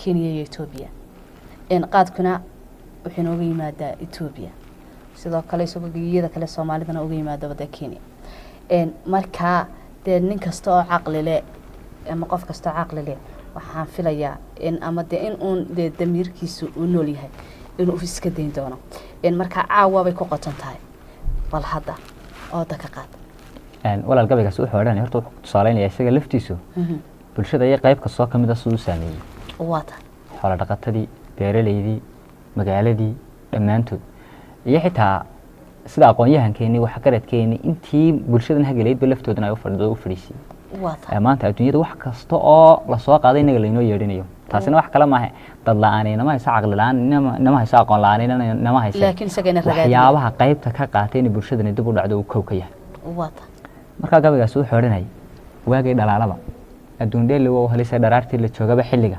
Kenya iyo Ethiopia qaadkuna wuxuu nooga yimaadaa Ethiopia sidoo kale suuqyada kale Soomaalidana uga yimaado wada Kenya marka nin kasta oo caqli leh ama qof kasta oo caqli leh waxaan filayaa ama in uun damiirkiisu uu nool yahay inuu iska deyn doono marka caawa bay ku qoton tahay bal hadda oo dadka qaad walaal gabaygaas wuxuu odhanay horta wuxuu tusaaleynayaa isaga laftiisu bulshada ay qayb ka soo kamid ah soo saameeyay waata xoolo dhaqatadii beeraleydii magaaladii dhamaantood iyo xitaa sida aqoon-yahankeeni waxa qaradkeeni intii bulshadan hagaleyd balaftoodana ay u fadhiisay waata maanta adduunyada wax kasta oo la soo qaaday inaga leeyno yeedhinayo taasina wax kala maaha dad la'aan ma haysa caqli la'aan nama haysa aqoon la'aan nama haysa laakiin sagayna ragaad waxyaabaha qaybta ka qaatay in bulshadani dib u dhacdo uu koob ka yahay waata marka gabaygaas wuxuu odhanay waagay dhalaalaba adduun dheeli oo halisay dharaartii la joogaba xilliga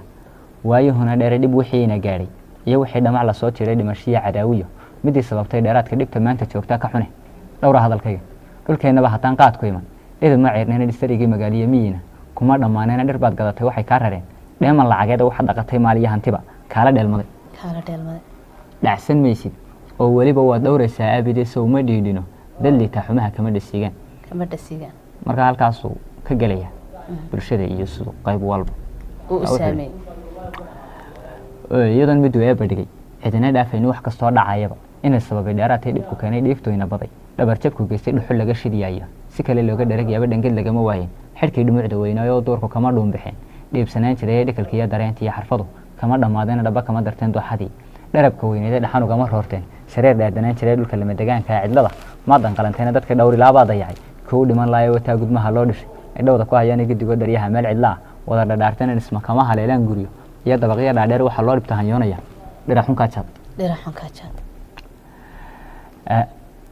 waayuhuna dheer dib wixiina gaaray iyo wixii dhamac la soo tiray dhimashiya cadaawiyo midii sababtay dheeraadka dhibta maanta joogta ka xune dhowra hadalkayga dhulkeenaba hataan qaad ku iman idin ma ceerneen dhistarigii magaaliye miyina kuma dhamaaneen dhir baad gadatay waxay ka rareen dheeman lacageed waxa dhaqatay maaliya hantiba kala dheelmaday dhacsan maysid oo waliba waa dhowraysaa abide soo ma dhiidino dalliita xumaha kama dhasiigan marka halkaas uu ka galaya bulshada iyo sidoo qayb walba uu saameeyay iyadan mid way badhigay cidina dhaafayna wax kastoo dhacayaba inay sababay dheeraatay dhibku keenay dhiiftooyna baday dhabar jabku geystay dhuxul laga shidiyay si kale looga dharagayaba dhangad lagama waayeen xirkii dhumucda weynaayo doorku kama dhuunbixeen dhiibsanaan jiray dhikalkiya dareenta iyo xarfadu kama dhamaadeen dhaba kama darteen dooxadii dharabka weyneed dhaxan ugama roorteen shareer dhaadanaan jiray dhulka lama deegaanka cidlada maadan qalanteena dadka dhowri laaba dayacay kuu dhiman laayay wata gudmaha loo dhishay dhawda ku hayaan gidigo daryaha meel cidla wada dhadhaarteen isma kama haleelaan guriyo iyo dabaqyo dhaadheer waxa loo dhibta hanyoonaya dhiraxun ka jaad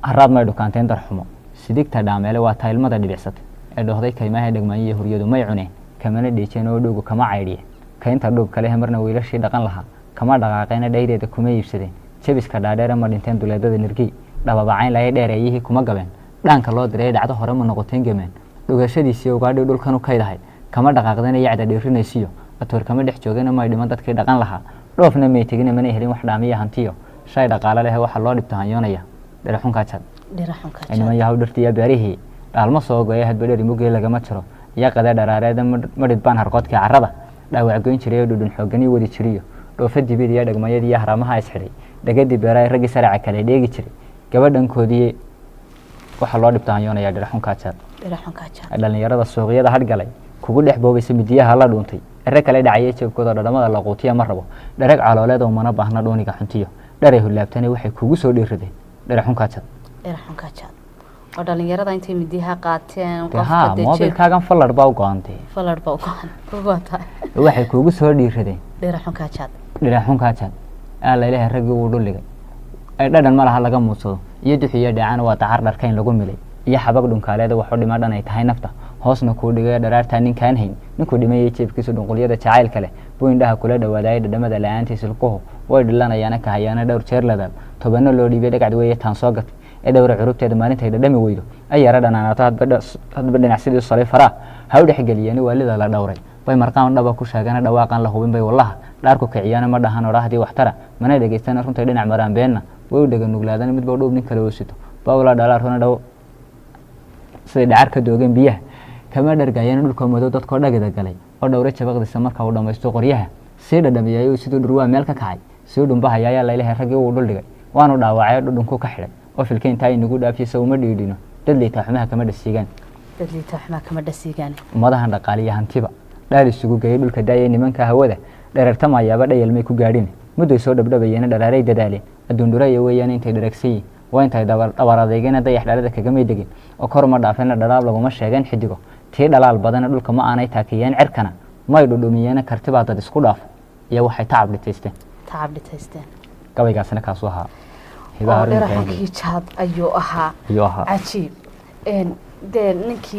haraad may dhukaanteen darxumo sidigta dhaameele waa taylmada dhibicsatay ee dhoohday kaymaha dhagmaayay huriyadu may cuneen kamana dhiijeen oo dhuugu kama caydhiye kaynta dhuub kale marna wiilashii dhaqan lahaa kama dhaqaaqeena dhayreeda kuma iibsadeen jabiska dhaadheer ma dhinteen duleedada nirgi dhababacayn lahayd dheereeyihii kuma gabeen dhaanka loo diray dhacdo hore ma noqoteen gameen dhugashadiisii ugaadhi dhulkan u kaydahay kama dhaqaaqdeen yacda dhiirinaysiyo atoor kama dhex joogeen may dhiman dadkii dhaqan lahaa dhoofna may tegin mana helin wax dhaamiya hantiyo shay dhaqaale leh waxa loo dhibta hanyoonaya dhiraxun ka jaad inama yahaw dhirtiya beerihii dhaalmo soo gooyay hadba dheri mugee lagama jiro iyo qada dharaareeda madhid baan harqoodkii carrada dhaawac goyn jiray dhudhun xoogani wadi jiriyo dhoofa dibid iyo dhagmayadii iyo haramaha isxidhay dhagadii beeraay raggii saraca kale dheegi jiray gabadhankoodii waxa loo dhibta hanyoonaya dhiraxun ka jaad dhalinyarada suuqyada hadgalay kugu dhex boobaysa midiyaha la dhuuntay ere kale dhacay jeebkooda dhadhamada la quutiya ma rabo dharag calooleed oo mana baahna dhooniga xuntiyo dharay hulaabtana waxay kugu soo dhiiradeen dhiraxun ka jaad oo dhalinyarada intay midiyaha qaateen qofka mobilkaagan falar baa u go'antay waxay kugu soo dhiiradeen dhiraxun ka jaad alla ilaahay ragii uu dhuligay ay dhadhan ma laha laga muudsado iyo duxiyo dhaacana waa tacar dharkayn lagu milay iyo xabag dhunkaaleeda wax u dhimadhan ay tahay nafta hoosna kuu dhigay dharaarta ninkaan hayn ninkuu dhimayay jeebkiisa dhunqulyada jacaylka leh buu indhaha kula dhawaadayay dhadhamada la'aantiisa ilkuhu way dhilanayaana ka hayaana dhowr jeer ladaab tobanno loo dhiibay dhagacd weeye taan soo gatay ee dhowra curubteeda maalintay dhadhami weydo ay yara dhanaanato hadba dhinac sidii salay faraa ha u dhexgeliyeen waalida la dhowray bay marqaan dhaba ku sheegana dhawaaqan la hubin bay wallaha dhaarku kiciyana ma dhahan orahdii waxtara mana dhageystaan runtay dhinac maraan beenna way u dhagan nuglaadana midba dhoob nin kale oosito bawla dhalaar runa dhaw sidii dhacar ka doogeen biyaha kama dhargayeen dhulka madow dadkoo dhagada galay oo dhowra jabaqdiisa marka uu dhamaysto qoryaha sii dhadhamiyay oo sidoo dhurwaa meel ka kacay sii dhumbaha ayaa la ilaahay raggii uu dhul dhigay waanu dhaawacay dhudhunku ka xidhay oo filkeenta ay nagu dhaafiyay uma dhiidhino dadliita xumaha kama dhasiigaan ummadahan dhaqaaliya hantiba dhaal isugu geeyay dhulka daayay nimanka hawada dherartamayaaba dhayalmay ku gaadhin muddo soo dhabdhabayeen dharaaray dadaaleen adduun dhuraya weeyaan intay dharagsiin waa intay dhabar adeegeen dayax dhalada kaga may degin oo kor ma dhaafeen dhalaal laguma sheegeen xidigo tii dhalaal badan dhulka ma aanay taakiyeen cirkana may dhudhumiyeen kartibaa dad isku dhaaf iyo waxay tacab dhitaysteen gabaygaasna kaas u ahaa dhiraxunkii jaad ayuu ahaa cajiib ninkii